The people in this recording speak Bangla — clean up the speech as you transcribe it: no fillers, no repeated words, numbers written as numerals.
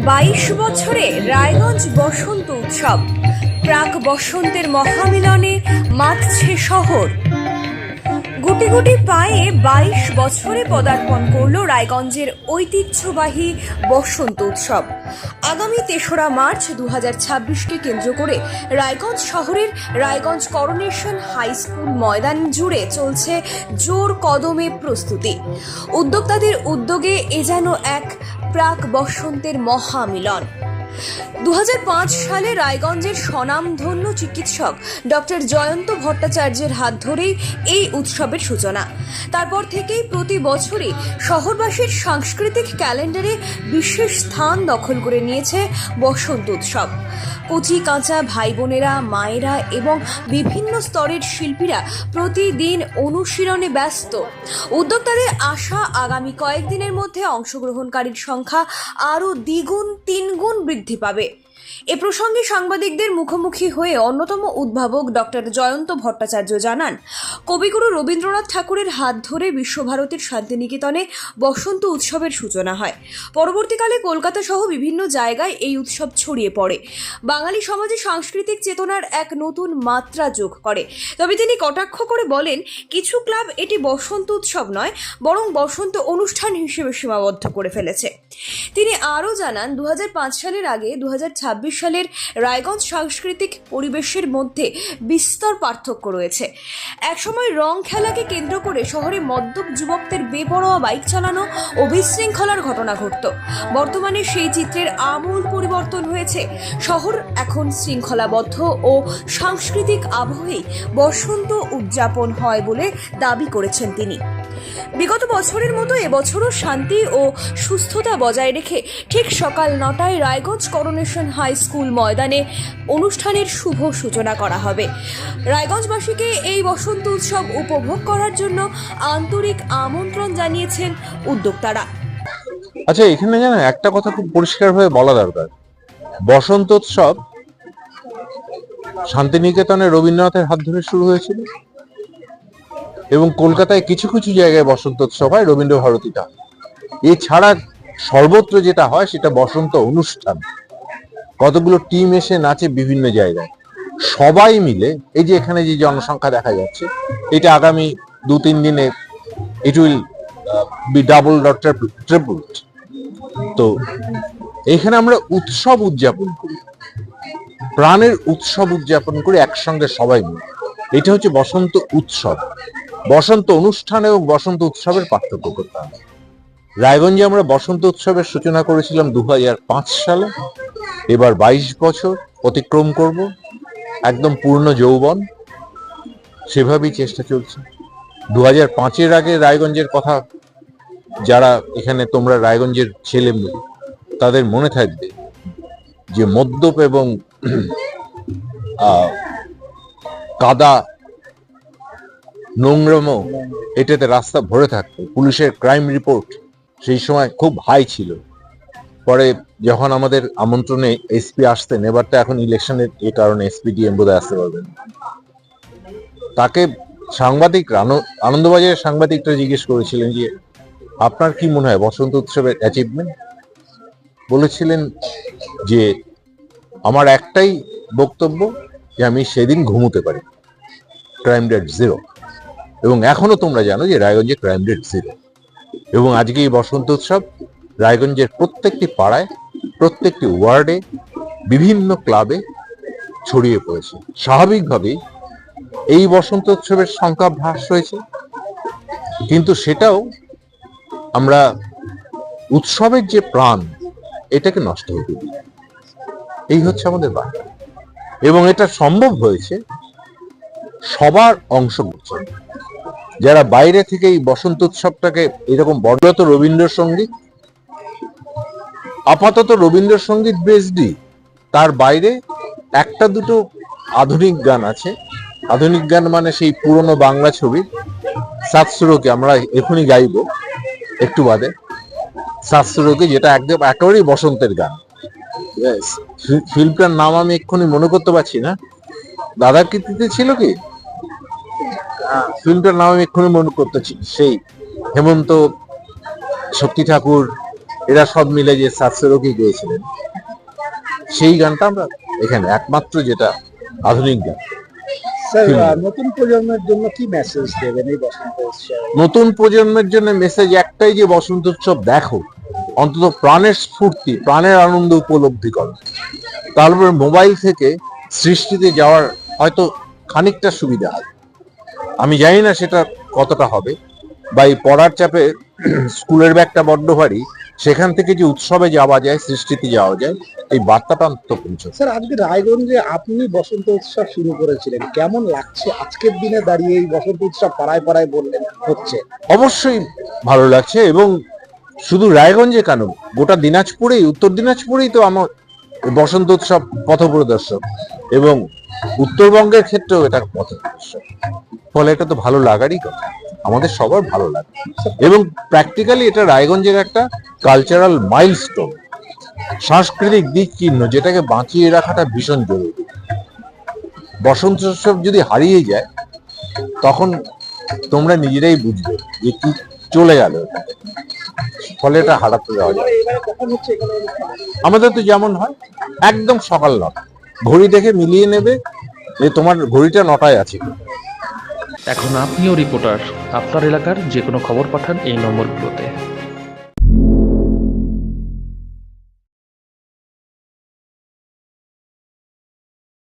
22 বছরে রায়গঞ্জ বসন্ত উৎসব, প্রাক বসন্তের মহামিলনে মাতছে শহর। গুটি গুটি পায়ে 22 বছরে পদার্পণ করল রায়গঞ্জের ঐতিহ্যবাহী বসন্ত উৎসব। আগামী 3রা মার্চ 2026কে কেন্দ্র করে রায়গঞ্জ শহরের রায়গঞ্জ করোনেশন হাই স্কুল ময়দান জুড়ে চলছে জোর কদমে প্রস্তুতি। উদ্যোক্তাদের উদ্যোগে এ যেন এক প্রাক বসন্তের মহামিলন। 2005 সালে রায়গঞ্জের স্বনামধন্য চিকিৎসক ডক্টর জয়ন্ত ভট্টাচার্যের হাত ধরেই এই উৎসবের সূচনা। তারপর থেকেই প্রতি বছরই শহরবাসীর সাংস্কৃতিক ক্যালেন্ডারে বিশেষ স্থান দখল করে নিয়েছে বসন্ত উৎসব। কচি কাঁচা ভাই বোনেরা, মায়েরা এবং বিভিন্ন স্তরের শিল্পীরা প্রতিদিন অনুশীলনে ব্যস্ত। উদ্যোক্তাদের আশা, আগামী কয়েকদিনের মধ্যে অংশগ্রহণকারীর সংখ্যা আরও দ্বিগুণ তিনগুণ বৃদ্ধি পাবে। এ প্রসঙ্গে সাংবাদিকদের মুখোমুখি হয়ে অন্যতম উদ্ভাবক ডক্টর জয়ন্ত ভট্টাচার্য জানান, কবিগুরু রবীন্দ্রনাথ ঠাকুরের হাত ধরে বিশ্বভারতীর শান্তিনিকেতনে বসন্ত উৎসবের সূচনা হয়। পরবর্তীকালে কলকাতা সহ বিভিন্ন জায়গায় এই উৎসব ছড়িয়ে পড়ে, বাঙালি সমাজে সাংস্কৃতিক চেতনার এক নতুন মাত্রা যোগ করে। তবে তিনি কটাক্ষ করে বলেন, কিছু ক্লাব এটি বসন্ত উৎসব নয়, বরং বসন্ত অনুষ্ঠান হিসেবে সীমাবদ্ধ করে ফেলেছে। তিনি আরও জানান, 2005 সালের আগে 2026 সালের রায়গঞ্জ সাংস্কৃতিক পরিবেশের মধ্যে বিস্তর পার্থক্য রয়েছে। একসময় রং খেলাকে কেন্দ্র করে শহরে মদ্যপ যুবকদের বেপরোয়া বাইক চালানো ও বিশৃঙ্খলার ঘটনা ঘটত। বর্তমানে সেই চিত্রের আমূল পরিবর্তন হয়েছে। শহর এখন শৃঙ্খলাবদ্ধ ও সাংস্কৃতিক আবহেই বসন্ত উদযাপন হয় বলে দাবি করেছেন তিনি। বিগত বছরের মতো এবছরও শান্তি ও সুস্থতা বজায় রেখে ঠিক সকাল 9টায় রায়গঞ্জ করোনেশন হাই স্কুল ময়দানে অনুষ্ঠানের শুভ সূচনা করা হবে। রায়গঞ্জবাসীকে এই বসন্ত উৎসব উপভোগ করার জন্য আন্তরিক আমন্ত্রণ জানিয়েছেন উদ্যোক্তারা। আচ্ছা, এখানে জানো একটা কথা খুব পরিষ্কারভাবে বলা দরকার, বসন্ত উৎসব শান্তিনিকেতনে রবীন্দ্রনাথের হাত ধরে শুরু হয়েছিল এবং কলকাতায় কিছু কিছু জায়গায় বসন্ত উৎসব হয় রবীন্দ্র ভারতীটা। এছাড়া সর্বত্র যেটা হয় সেটা বসন্ত অনুষ্ঠান। কতগুলো টিম এসে নাচে বিভিন্ন জায়গায়, সবাই মিলে। এই যে এখানে যে জনসংখ্যা দেখা যাচ্ছে, এটা আগামী 2-3 দিনে it will be double or triple. তো এখানে আমরা উৎসব উদযাপন করি, প্রাণের উৎসব উদযাপন করি একসঙ্গে সবাই মিলে। এটা হচ্ছে বসন্ত উৎসব। বসন্ত অনুষ্ঠান এবং বসন্ত উৎসবের পার্থক্য করতে হবে। রায়গঞ্জে আমরা বসন্ত উৎসবের সূচনা করেছিলাম 2005 সালে। এবার 22 বছর অতিক্রম করব, একদম পূর্ণ যৌবন। সেভাবেই চেষ্টা চলছে। 2005-এর আগে রায়গঞ্জের কথা যারা এখানে তোমরা রায়গঞ্জের ছেলে মেয়ে, তাদের মনে থাকবে যে মদ্যপ এবং কাদা নোংরামো এটাতে রাস্তা ভরে থাকতো। পুলিশের ক্রাইম রিপোর্ট সেই সময় খুব হাই ছিল। পরে যখন আমাদের আমন্ত্রণে এসপি আসতেন, এবার তো এখন ইলেকশনের এ কারণে এসপি ডিএম বোধহয় আসতে পারবেন, তাকে সাংবাদিকরা, আনন্দবাজারের সাংবাদিকরা জিজ্ঞেস করেছিলেন যে আপনার কি মনে হয় বসন্ত উৎসবের অ্যাচিভমেন্ট? বলেছিলেন যে আমার একটাই বক্তব্য, যে আমি সেদিন ঘুমোতে পারি, ক্রাইম রেট 0। এবং এখনো তোমরা জানো যে রায়গঞ্জে ক্রাইম রেট 0। এবং আজকে এই বসন্ত উৎসব রায়গঞ্জের প্রত্যেকটি পাড়ায়, প্রত্যেকটি ওয়ার্ডে, বিভিন্ন ক্লাবে ছড়িয়ে পড়েছে। স্বাভাবিকভাবেই এই বসন্ত উৎসবের সংখ্যা হ্রাস হয়েছে, কিন্তু সেটাও আমরা উৎসবের যে প্রাণ, এটাকে নষ্ট হতে দিই। এই হচ্ছে আমাদের বার্তা। এবং এটা সম্ভব হয়েছে সবার অংশগ্রহণ। যারা বাইরে থেকে এই বসন্ত উৎসবটাকে এরকম বড়ত রবীন্দ্রসঙ্গীত, আপাতত রবীন্দ্রসঙ্গীত বেসডি, তার বাইরে একটা দুটো আধুনিক গান আছে। আধুনিক গান মানে সেই পুরনো বাংলা ছবির সাতসুরোকে আমরা এখনই গাইব একটু বাদে। সাতসুরোকে, যেটা একদম একেবারেই বসন্তের গান। ফিল্মটার নাম আমি এক্ষুনি মনে করতে পারছি না। দাদার কীর্তিতে ছিল কি ফিল্মটার নাম আমি এক্ষুনি মনে করতেছি, সেই হেমন্ত, শক্তি ঠাকুর, এরা সব মিলে যে সাতসেরোকে গেয়েছিলেন, সেই গানটা আমরা এখানে একমাত্র যেটা আধুনিক গান। স্যার, নতুন প্রজন্মের জন্য কি মেসেজ দেবেন এই বসন্ত উৎসবে? নতুন প্রজন্মের জন্য মেসেজ একটাই, যে বসন্ত উৎসব দেখো, অন্তত প্রাণের স্ফূর্তি, প্রাণের আনন্দ উপলব্ধি করো। তারপরে মোবাইল থেকে সৃষ্টিতে যাওয়ার হয়তো খানিকটা সুবিধা হয়, আমি জানি না সেটা কতটা হবে, বা এই পড়ার চাপে স্কুলের ব্যাগটা বড্ড ভারী, সেখান থেকে যে উৎসবে যাওয়া যায়, সৃষ্টিতে যাওয়া যায়, এই বার্তাটা অন্তত পৌঁছায়। স্যার, আজকে রায়গঞ্জে আপনি বসন্ত উৎসব শুরু করেছিলেন, কেমন লাগছে আজকের দিনে দাঁড়িয়ে এই বসন্ত উৎসব পাড়ায় পাড়ায় বললেন হচ্ছে? অবশ্যই ভালো লাগছে, এবং শুধু রায়গঞ্জে কেন, গোটা দিনাজপুরেই, উত্তর দিনাজপুরেই তো আমার বসন্ত উৎসব পথপ্রদর্শক, এবং উত্তরবঙ্গের ক্ষেত্রেও এটা পথপ্রদর্শক। ফলে এটা তো ভালো লাগারই কথা, আমাদের সবার ভালো লাগে। এবং প্র্যাকটিক্যালি এটা রায়গঞ্জের একটা কালচারাল মাইলস্টোন, সাংস্কৃতিক দিক চিহ্ন, যেটাকে বাঁচিয়ে রাখাটা ভীষণ জরুরি। বসন্ত উৎসব যদি হারিয়ে যায়, তখন তোমরা নিজেরাই বুঝবে যে কি চলে গেল, ফলে এটা হারাতে দেওয়া যায়। আমাদের তো যেমন হয়, একদম সকাল 9টা, ঘড়ি দেখে মিলিয়ে নেবে যে তোমার ঘড়িটা 9টায় আছে। এখন আপনিও রিপোর্টার, আপনার এলাকার যে কোনো খবর পাঠান এই নম্বরগুলোতে।